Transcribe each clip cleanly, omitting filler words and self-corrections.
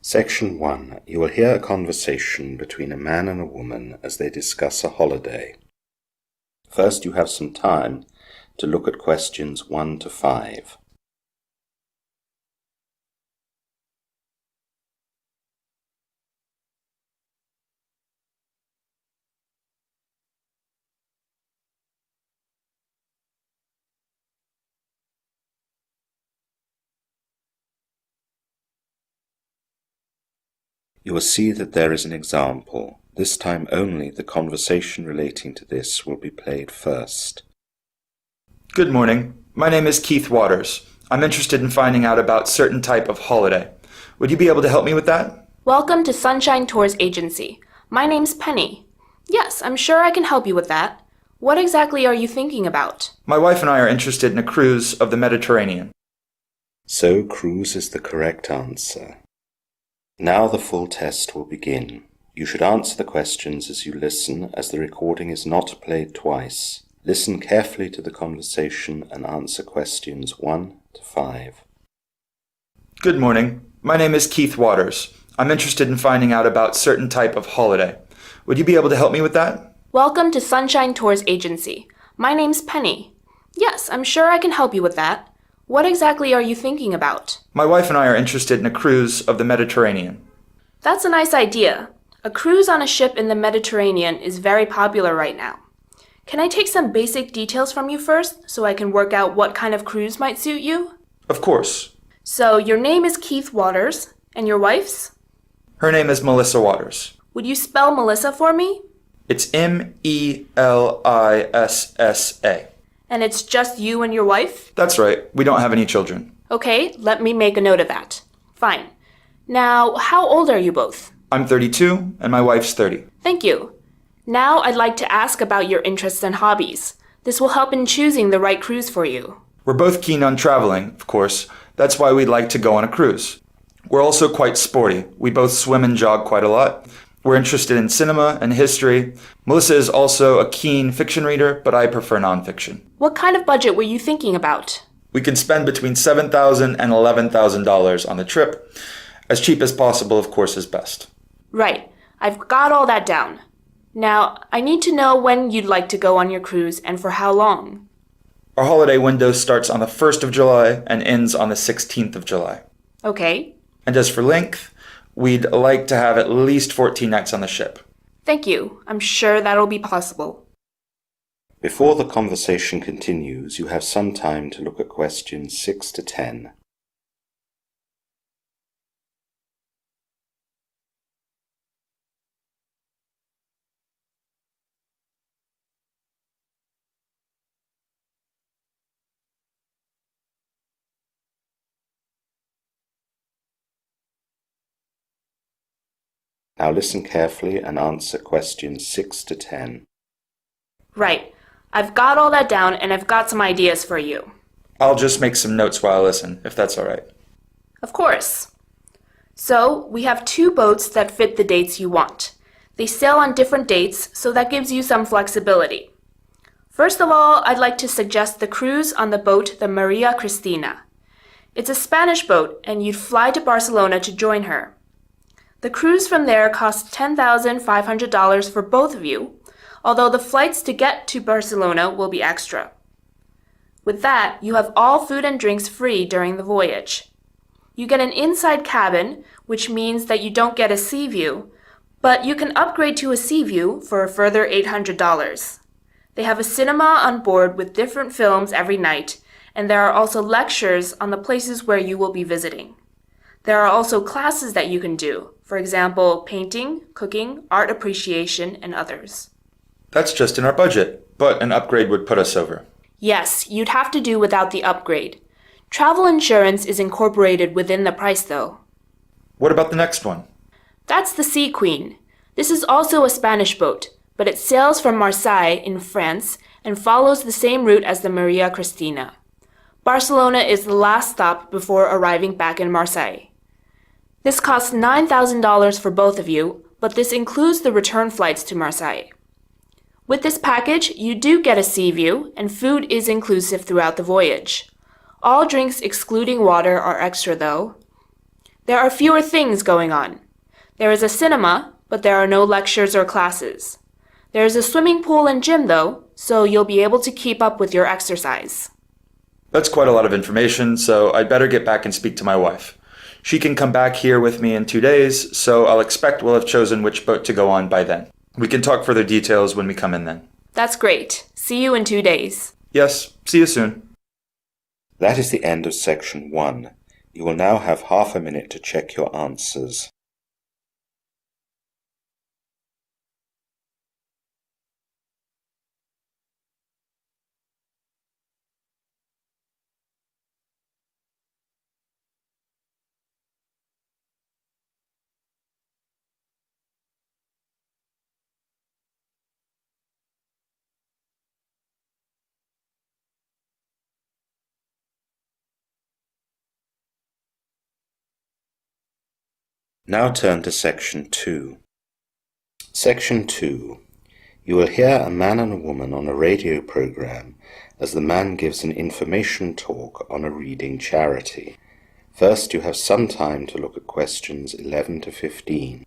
Section 1. You will hear a conversation between a man and a woman as they discuss a holiday. First, you have some time to look at questions 1 to 5. You will see that there is an example. This time only the conversation relating to this will be played first. Good morning. My name is Keith Waters. I'm interested in finding out about certain type of holiday. Would you be able to help me with that? Welcome to Sunshine Tours Agency. My name's Penny. Yes, I'm sure I can help you with that. What exactly are you thinking about? My wife and I are interested in a cruise of the Mediterranean. So, cruise is the correct answer. Now the full test will begin. You should answer the questions as you listen, as the recording is not played twice. Listen carefully to the conversation and answer questions 1 to 5. Good morning. My name is Keith Waters. I'm interested in finding out about certain type of holiday. Would you be able to help me with that? Welcome to Sunshine Tours Agency. My name's Penny. Yes, I'm sure I can help you with that. What exactly are you thinking about? My wife and I are interested in a cruise of the Mediterranean. That's a nice idea. A cruise on a ship in the Mediterranean is very popular right now. Can I take some basic details from you first so I can work out what kind of cruise might suit you? Of course. So your name is Keith Waters, and your wife's? Her name is Melissa Waters. Would you spell Melissa for me? It's Melissa. And it's just you and your wife? That's right. We don't have any children. Okay, let me make a note of that. Fine. Now, how old are you both? I'm 32 and my wife's 30. Thank you. Now I'd like to ask about your interests and hobbies. This will help in choosing the right cruise for you. We're both keen on traveling, of course. That's why we'd like to go on a cruise. We're also quite sporty. We both swim and jog quite a lot. We're interested in cinema and history. Melissa is also a keen fiction reader, but I prefer nonfiction. What kind of budget were you thinking about? We can spend between $7,000 and $11,000 on the trip. As cheap as possible, of course, is best. Right. I've got all that down. Now, I need to know when you'd like to go on your cruise and for how long. Our holiday window starts on the 1st of July and ends on the 16th of July. Okay. And as for length, we'd like to have at least 14 nights on the ship. Thank you. I'm sure that'll be possible. Before the conversation continues, you have some time to look at questions 6 to 10. Now listen carefully and answer questions 6 to 10. Right. I've got all that down and I've got some ideas for you. I'll just make some notes while I listen, if that's all right. Of course. So, we have 2 boats that fit the dates you want. They sail on different dates, so that gives you some flexibility. First of all, I'd like to suggest the cruise on the boat the Maria Cristina. It's a Spanish boat, and you'd fly to Barcelona to join her. The cruise from there costs $10,500 for both of you, although the flights to get to Barcelona will be extra. With that, you have all food and drinks free during the voyage. You get an inside cabin, which means that you don't get a sea view, but you can upgrade to a sea view for a further $800. They have a cinema on board with different films every night, and there are also lectures on the places where you will be visiting. There are also classes that you can do, for example, painting, cooking, art appreciation, and others. That's just in our budget, but an upgrade would put us over. Yes, you'd have to do without the upgrade. Travel insurance is incorporated within the price, though. What about the next one? That's the Sea Queen. This is also a Spanish boat, but it sails from Marseille in France and follows the same route as the Maria Cristina. Barcelona is the last stop before arriving back in Marseille. This costs $9,000 for both of you, but this includes the return flights to Marseille. With this package, you do get a sea view, and food is inclusive throughout the voyage. All drinks excluding water are extra though. There are fewer things going on. There is a cinema, but there are no lectures or classes. There is a swimming pool and gym, though, so you'll be able to keep up with your exercise. That's quite a lot of information, so I'd better get back and speak to my wife. She can come back here with me in 2 days, so I'll expect we'll have chosen which boat to go on by then. We can talk further details when we come in then. That's great. See you in 2 days. Yes, see you soon. That is the end of section 1. You will now have half a minute to check your answers. Now turn to section 2. Section 2. You will hear a man and a woman on a radio program as the man gives an information talk on a reading charity. First, you have some time to look at questions 11 to 15.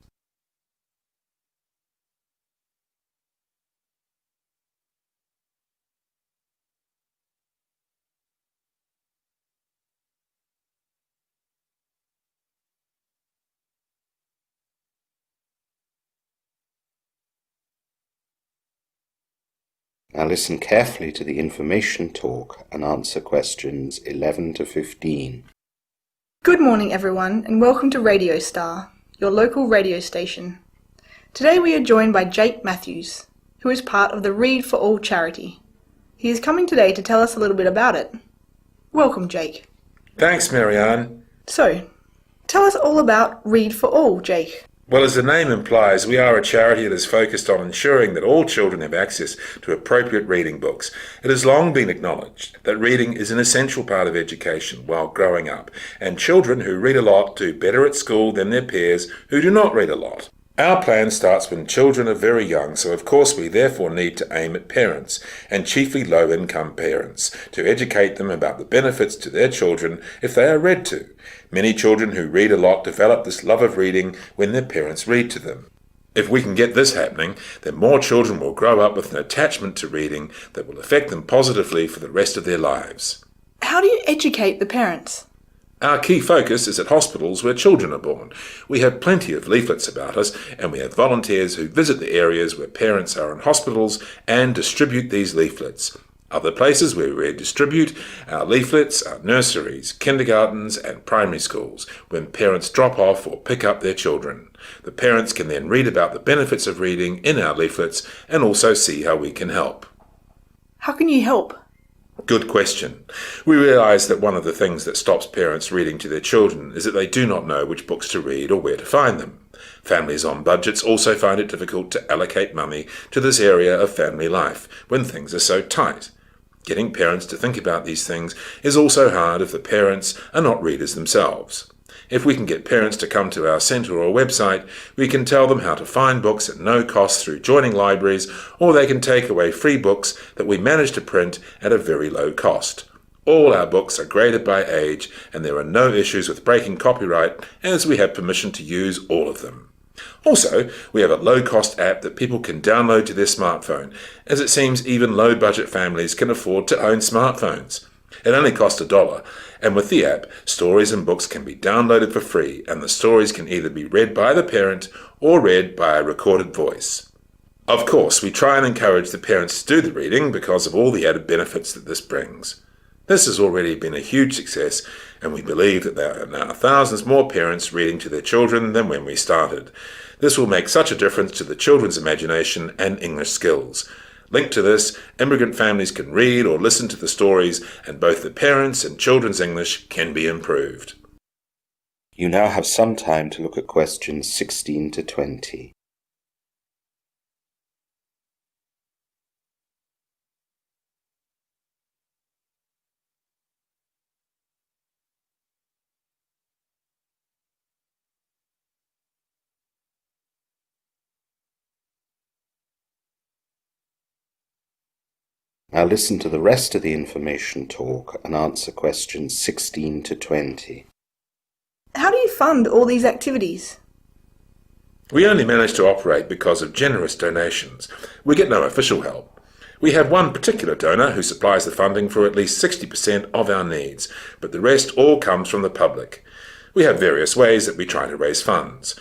Now listen carefully to the information talk and answer questions 11 to 15. Good morning everyone and welcome to Radio Star, your local radio station. Today we are joined by Jake Matthews, who is part of the Read for All charity. He is coming today to tell us a little bit about it. Welcome, Jake. Thanks, Marianne. So, tell us all about Read for All, Jake. Well, as the name implies, we are a charity that is focused on ensuring that all children have access to appropriate reading books. It has long been acknowledged that reading is an essential part of education while growing up, and children who read a lot do better at school than their peers who do not read a lot. Our plan starts when children are very young, so of course we therefore need to aim at parents, and chiefly low-income parents, to educate them about the benefits to their children if they are read to. Many children who read a lot develop this love of reading when their parents read to them. If we can get this happening, then more children will grow up with an attachment to reading that will affect them positively for the rest of their lives. How do you educate the parents? Our key focus is at hospitals where children are born. We have plenty of leaflets about us, and we have volunteers who visit the areas where parents are in hospitals and distribute these leaflets. Other places where we distribute our leaflets are nurseries, kindergartens and primary schools, when parents drop off or pick up their children. The parents can then read about the benefits of reading in our leaflets and also see how we can help. How can you help? Good question. We realise that one of the things that stops parents reading to their children is that they do not know which books to read or where to find them. Families on budgets also find it difficult to allocate money to this area of family life when things are so tight. Getting parents to think about these things is also hard if the parents are not readers themselves. If we can get parents to come to our centre or website, we can tell them how to find books at no cost through joining libraries, or they can take away free books that we manage to print at a very low cost. All our books are graded by age, and there are no issues with breaking copyright, as we have permission to use all of them. Also, we have a low-cost app that people can download to their smartphone, as it seems even low-budget families can afford to own smartphones. It only costs $1, and with the app, stories and books can be downloaded for free, and the stories can either be read by the parent or read by a recorded voice. Of course, we try and encourage the parents to do the reading because of all the added benefits that this brings. This has already been a huge success, and we believe that there are now thousands more parents reading to their children than when we started. This will make such a difference to the children's imagination and English skills. Linked to this, immigrant families can read or listen to the stories, and both the parents' and children's English can be improved. You now have some time to look at questions 16 to 20. Now listen to the rest of the information talk and answer questions 16 to 20. How do you fund all these activities? We only manage to operate because of generous donations. We get no official help. We have one particular donor who supplies the funding for at least 60% of our needs, but the rest all comes from the public. We have various ways that we try to raise funds.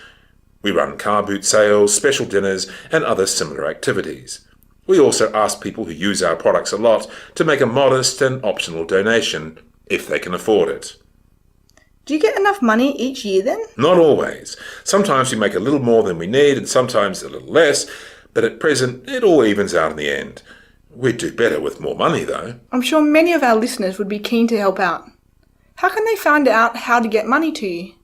We run car boot sales, special dinners, and other similar activities. We also ask people who use our products a lot to make a modest and optional donation, if they can afford it. Do you get enough money each year then? Not always. Sometimes we make a little more than we need and sometimes a little less, but at present it all evens out in the end. We'd do better with more money though. I'm sure many of our listeners would be keen to help out. How can they find out how to get money to you?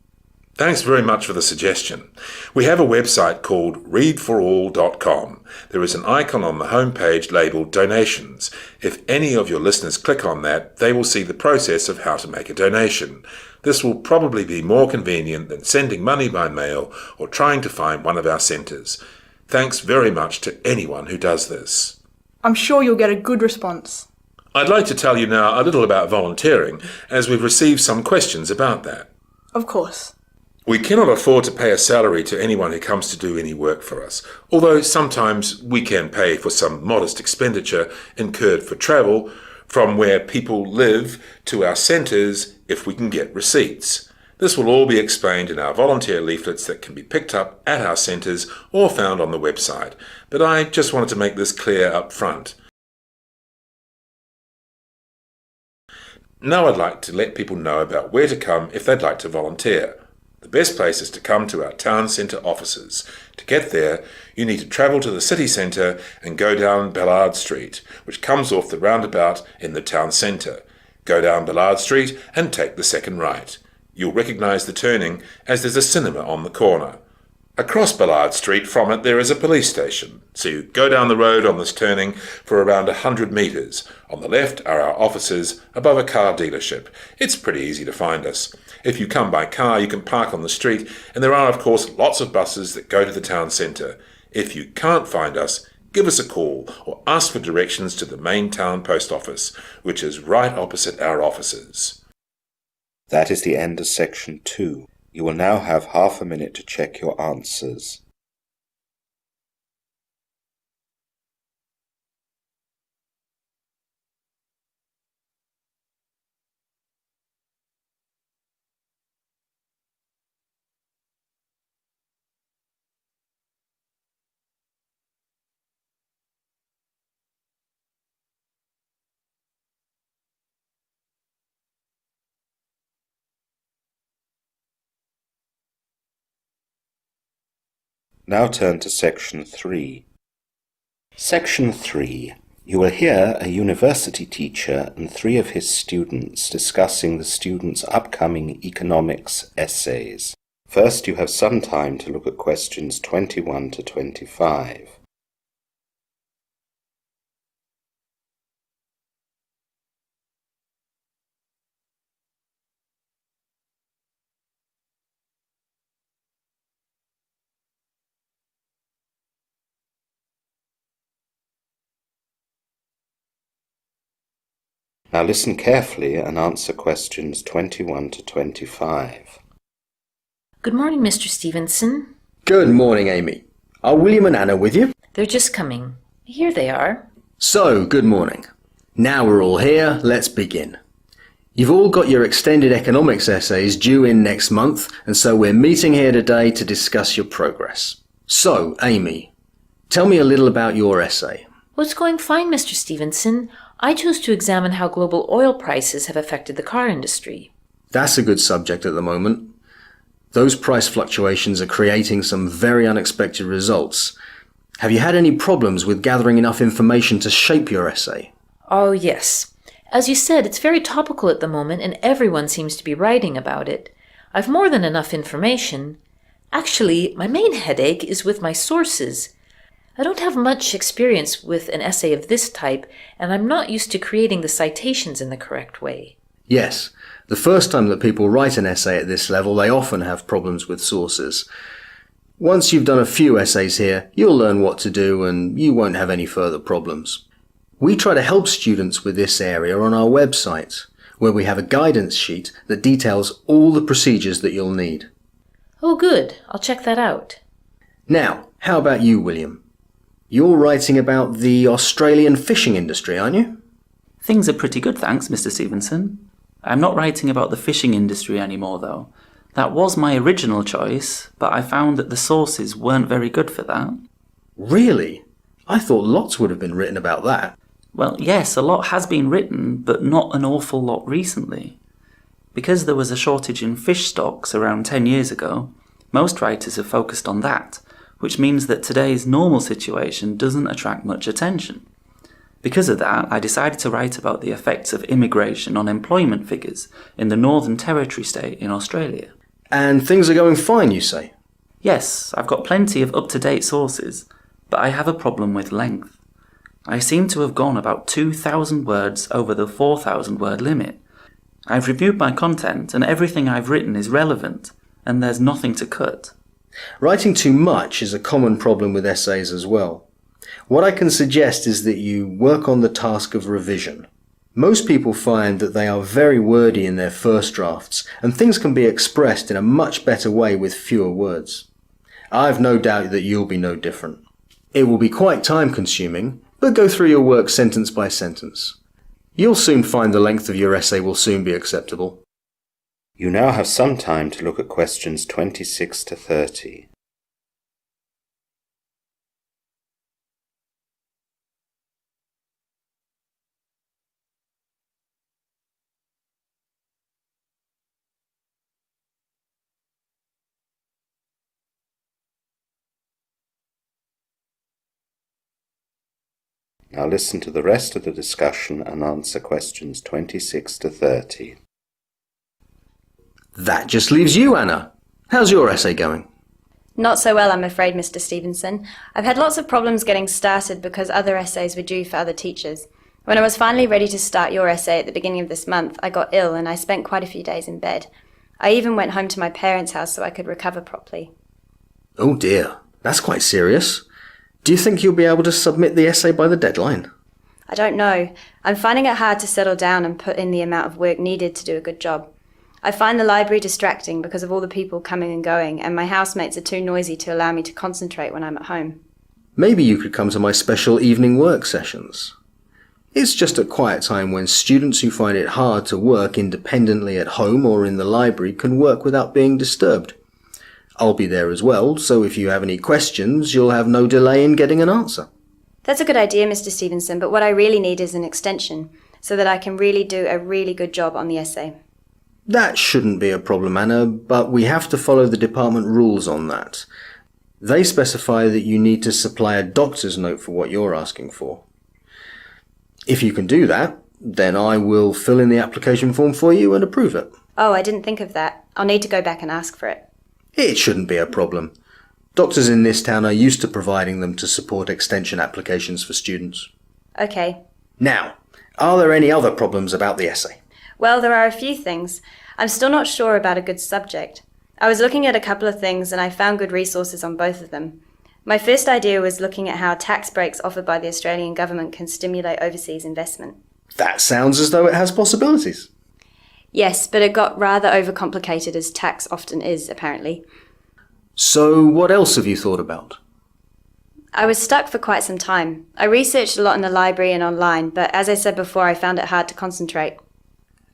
Thanks very much for the suggestion. We have a website called readforall.com. There is an icon on the homepage labelled Donations. If any of your listeners click on that, they will see the process of how to make a donation. This will probably be more convenient than sending money by mail or trying to find one of our centres. Thanks very much to anyone who does this. I'm sure you'll get a good response. I'd like to tell you now a little about volunteering, as we've received some questions about that. Of course. We cannot afford to pay a salary to anyone who comes to do any work for us, although sometimes we can pay for some modest expenditure incurred for travel from where people live to our centres if we can get receipts. This will all be explained in our volunteer leaflets that can be picked up at our centres or found on the website, but I just wanted to make this clear up front. Now I'd like to let people know about where to come if they'd like to volunteer. The best place is to come to our town centre offices. To get there, you need to travel to the city centre and go down Ballard Street, which comes off the roundabout in the town centre. Go down Ballard Street and take the second right. You'll recognise the turning as there's a cinema on the corner. Across Ballard Street from it there is a police station, so you go down the road on this turning for around 100 metres. On the left are our offices above a car dealership. It's pretty easy to find us. If you come by car you can park on the street, and there are of course lots of buses that go to the town centre. If you can't find us, give us a call or ask for directions to the main town post office, which is right opposite our offices. That is the end of section 2. You will now have half a minute to check your answers. Now turn to section 3. Section 3. You will hear a university teacher and 3 of his students discussing the students' upcoming economics essays. First, you have some time to look at questions 21 to 25. Now listen carefully and answer questions 21 to 25. Good morning, Mr. Stevenson. Good morning, Amy. Are William and Anna with you? They're just coming. Here they are. So, good morning. Now we're all here, let's begin. You've all got your extended economics essays due in next month, and so we're meeting here today to discuss your progress. So, Amy, tell me a little about your essay. Well, it's going fine, Mr. Stevenson. I chose to examine how global oil prices have affected the car industry. That's a good subject at the moment. Those price fluctuations are creating some very unexpected results. Have you had any problems with gathering enough information to shape your essay? Oh, yes. As you said, it's very topical at the moment, and everyone seems to be writing about it. I've more than enough information. Actually, my main headache is with my sources. I don't have much experience with an essay of this type, and I'm not used to creating the citations in the correct way. Yes, the first time that people write an essay at this level, they often have problems with sources. Once you've done a few essays here, you'll learn what to do and you won't have any further problems. We try to help students with this area on our website, where we have a guidance sheet that details all the procedures that you'll need. Oh, good. I'll check that out. Now, how about you, William? You're writing about the Australian fishing industry, aren't you? Things are pretty good, thanks, Mr. Stevenson. I'm not writing about the fishing industry anymore, though. That was my original choice, but I found that the sources weren't very good for that. Really? I thought lots would have been written about that. Well, yes, a lot has been written, but not an awful lot recently. Because there was a shortage in fish stocks around 10 years ago, most writers have focused on that, which means that today's normal situation doesn't attract much attention. Because of that, I decided to write about the effects of immigration on employment figures in the Northern Territory state in Australia. And things are going fine, you say? Yes, I've got plenty of up-to-date sources, but I have a problem with length. I seem to have gone about 2,000 words over the 4,000 word limit. I've reviewed my content and everything I've written is relevant, and there's nothing to cut. Writing too much is a common problem with essays as well. What I can suggest is that you work on the task of revision. Most people find that they are very wordy in their first drafts, and things can be expressed in a much better way with fewer words. I've no doubt that you'll be no different. It will be quite time-consuming, but go through your work sentence by sentence. You'll soon find the length of your essay will soon be acceptable. You now have some time to look at questions 26 to 30. Now listen to the rest of the discussion and answer questions 26 to 30. That just leaves you, Anna. How's your essay going? Not so well, I'm afraid, Mr. Stevenson. I've had lots of problems getting started because other essays were due for other teachers. When I was finally ready to start your essay at the beginning of this month, I got ill and I spent quite a few days in bed. I even went home to my parents' house so I could recover properly. Oh dear, that's quite serious. Do you think you'll be able to submit the essay by the deadline? I don't know. I'm finding it hard to settle down and put in the amount of work needed to do a good job. I find the library distracting because of all the people coming and going, and my housemates are too noisy to allow me to concentrate when I'm at home. Maybe you could come to my special evening work sessions. It's just a quiet time when students who find it hard to work independently at home or in the library can work without being disturbed. I'll be there as well, so if you have any questions, you'll have no delay in getting an answer. That's a good idea, Mr. Stevenson, but what I really need is an extension, so that I can really do a really good job on the essay. That shouldn't be a problem, Anna, but we have to follow the department rules on that. They specify that you need to supply a doctor's note for what you're asking for. If you can do that, then I will fill in the application form for you and approve it. Oh, I didn't think of that. I'll need to go back and ask for it. It shouldn't be a problem. Doctors in this town are used to providing them to support extension applications for students. Okay. Now, are there any other problems about the essay? Well, there are a few things. I'm still not sure about a good subject. I was looking at a couple of things and I found good resources on both of them. My first idea was looking at how tax breaks offered by the Australian government can stimulate overseas investment. That sounds as though it has possibilities. Yes, but it got rather overcomplicated, as tax often is, apparently. So what else have you thought about? I was stuck for quite some time. I researched a lot in the library and online, but as I said before, I found it hard to concentrate.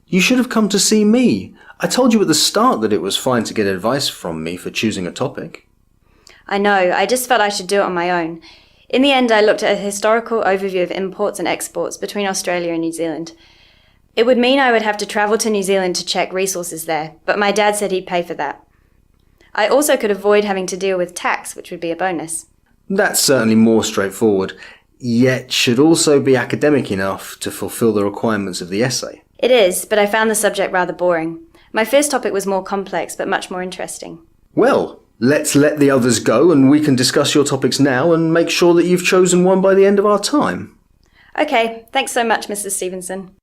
You should have come to see me. I told you at the start that it was fine to get advice from me for choosing a topic. I know, I just felt I should do it on my own. In the end, I looked at a historical overview of imports and exports between Australia and New Zealand. It would mean I would have to travel to New Zealand to check resources there, but my dad said he'd pay for that. I also could avoid having to deal with tax, which would be a bonus. That's certainly more straightforward, yet should also be academic enough to fulfill the requirements of the essay. It is, but I found the subject rather boring. My first topic was more complex, but much more interesting. Well, let's let the others go and we can discuss your topics now and make sure that you've chosen one by the end of our time. Okay, thanks so much, Mr. Stevenson.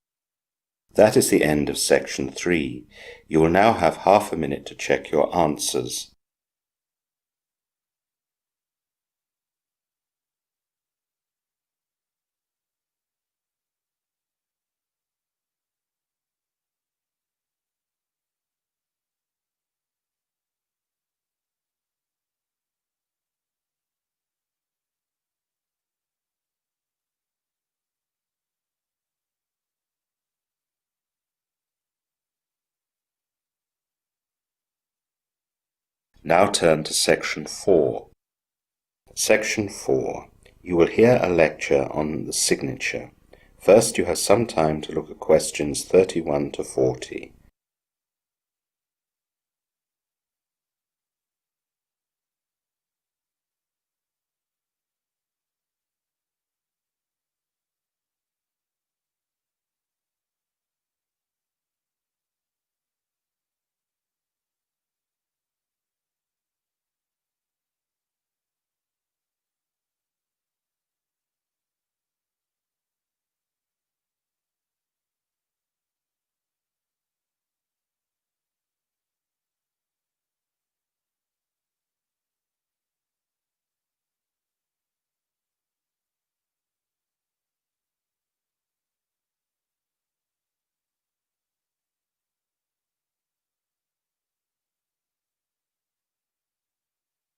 That is the end of section 3. You will now have half a minute to check your answers. Now turn to Section 4. Section 4. You will hear a lecture on the signature. First, you have some time to look at questions 31 to 40.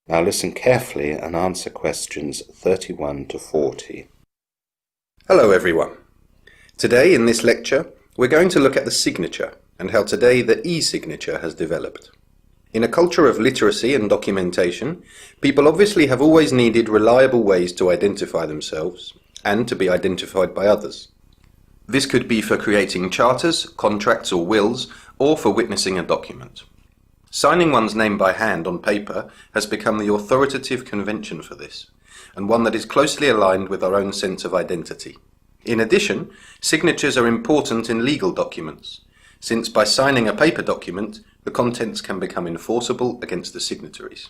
Now listen carefully and answer questions 31 to 40. Hello everyone. Today in this lecture we're going to look at the signature and how today the e-signature has developed. In a culture of literacy and documentation, people obviously have always needed reliable ways to identify themselves and to be identified by others. This could be for creating charters, contracts or wills, or for witnessing a document. Signing one's name by hand on paper has become the authoritative convention for this, and one that is closely aligned with our own sense of identity. In addition, signatures are important in legal documents, since by signing a paper document, the contents can become enforceable against the signatories.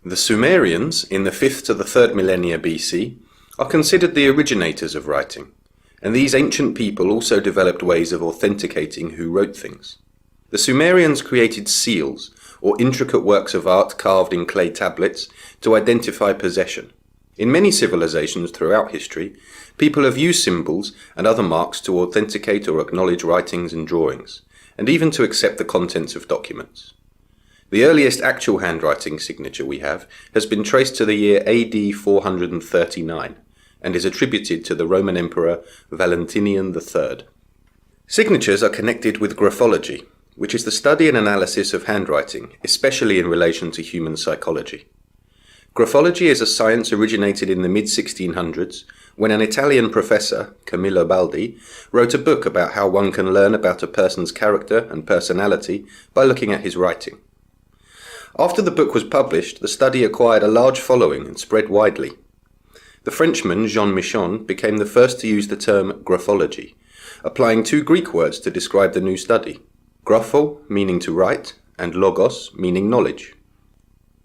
The Sumerians, in the 5th to the 3rd millennia BC, are considered the originators of writing, and these ancient people also developed ways of authenticating who wrote things. The Sumerians created seals, or intricate works of art carved in clay tablets, to identify possession. In many civilizations throughout history, people have used symbols and other marks to authenticate or acknowledge writings and drawings, and even to accept the contents of documents. The earliest actual handwriting signature we have has been traced to the year AD 439, and is attributed to the Roman Emperor Valentinian III. Signatures are connected with graphology, which is the study and analysis of handwriting, especially in relation to human psychology. Graphology is a science originated in the mid-1600s, when an Italian professor, Camillo Baldi, wrote a book about how one can learn about a person's character and personality by looking at his writing. After the book was published, the study acquired a large following and spread widely. The Frenchman Jean Michon became the first to use the term graphology, applying two Greek words to describe the new study: grapho, meaning to write, and logos, meaning knowledge.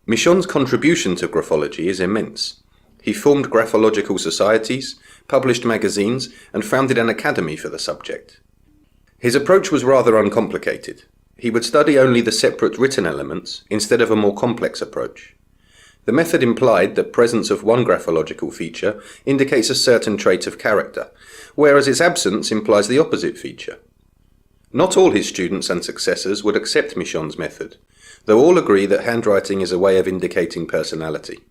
Michon's contribution to graphology is immense. He formed graphological societies, published magazines, and founded an academy for the subject. His approach was rather uncomplicated. He would study only the separate written elements instead of a more complex approach. The method implied that presence of one graphological feature indicates a certain trait of character, whereas its absence implies the opposite feature. Not all his students and successors would accept Michon's method, though all agree that handwriting is a way of indicating personality.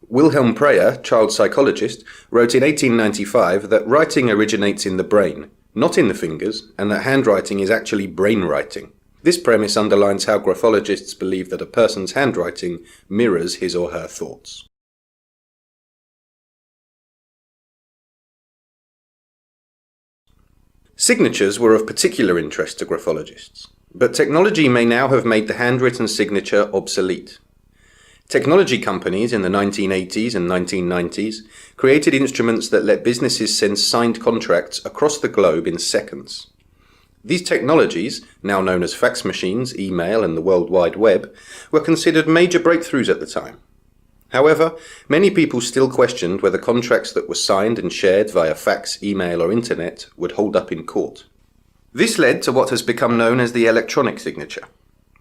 Wilhelm Preyer, child psychologist, wrote in 1895 that writing originates in the brain, not in the fingers, and that handwriting is actually brain writing. This premise underlines how graphologists believe that a person's handwriting mirrors his or her thoughts. Signatures were of particular interest to graphologists, but technology may now have made the handwritten signature obsolete. Technology companies in the 1980s and 1990s created instruments that let businesses send signed contracts across the globe in seconds. These technologies, now known as fax machines, email, and the World Wide Web, were considered major breakthroughs at the time. However, many people still questioned whether contracts that were signed and shared via fax, email, or internet would hold up in court. This led to what has become known as the electronic signature.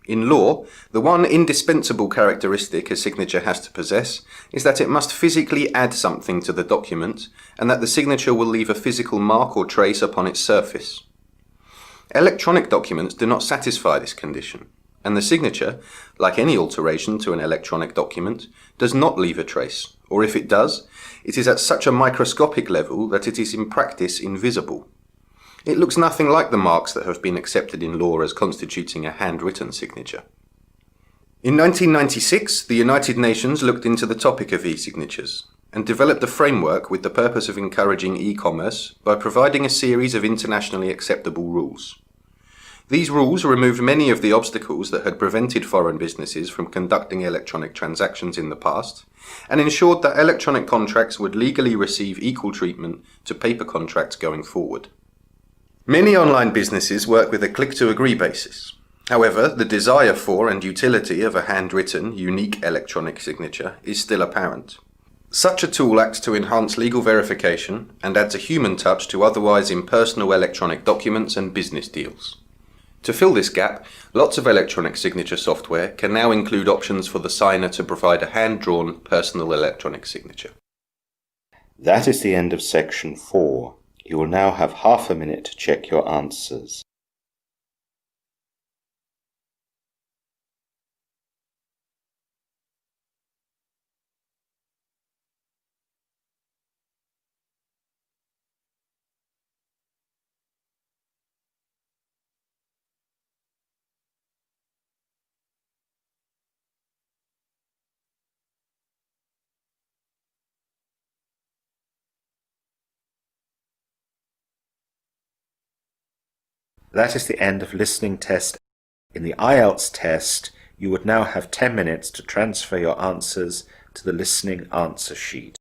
In law, the one indispensable characteristic a signature has to possess is that it must physically add something to the document, and that the signature will leave a physical mark or trace upon its surface. Electronic documents do not satisfy this condition, and the signature, like any alteration to an electronic document, does not leave a trace, or if it does, it is at such a microscopic level that it is in practice invisible. It looks nothing like the marks that have been accepted in law as constituting a handwritten signature. In 1996, the United Nations looked into the topic of e-signatures and developed a framework with the purpose of encouraging e-commerce by providing a series of internationally acceptable rules. These rules removed many of the obstacles that had prevented foreign businesses from conducting electronic transactions in the past, and ensured that electronic contracts would legally receive equal treatment to paper contracts going forward. Many online businesses work with a click-to-agree basis. However, the desire for and utility of a handwritten, unique electronic signature is still apparent. Such a tool acts to enhance legal verification and adds a human touch to otherwise impersonal electronic documents and business deals. To fill this gap, lots of electronic signature software can now include options for the signer to provide a hand-drawn personal electronic signature. That is the end of section 4. You will now have half a minute to check your answers. That is the end of listening test. In the IELTS test, you would now have 10 minutes to transfer your answers to the listening answer sheet.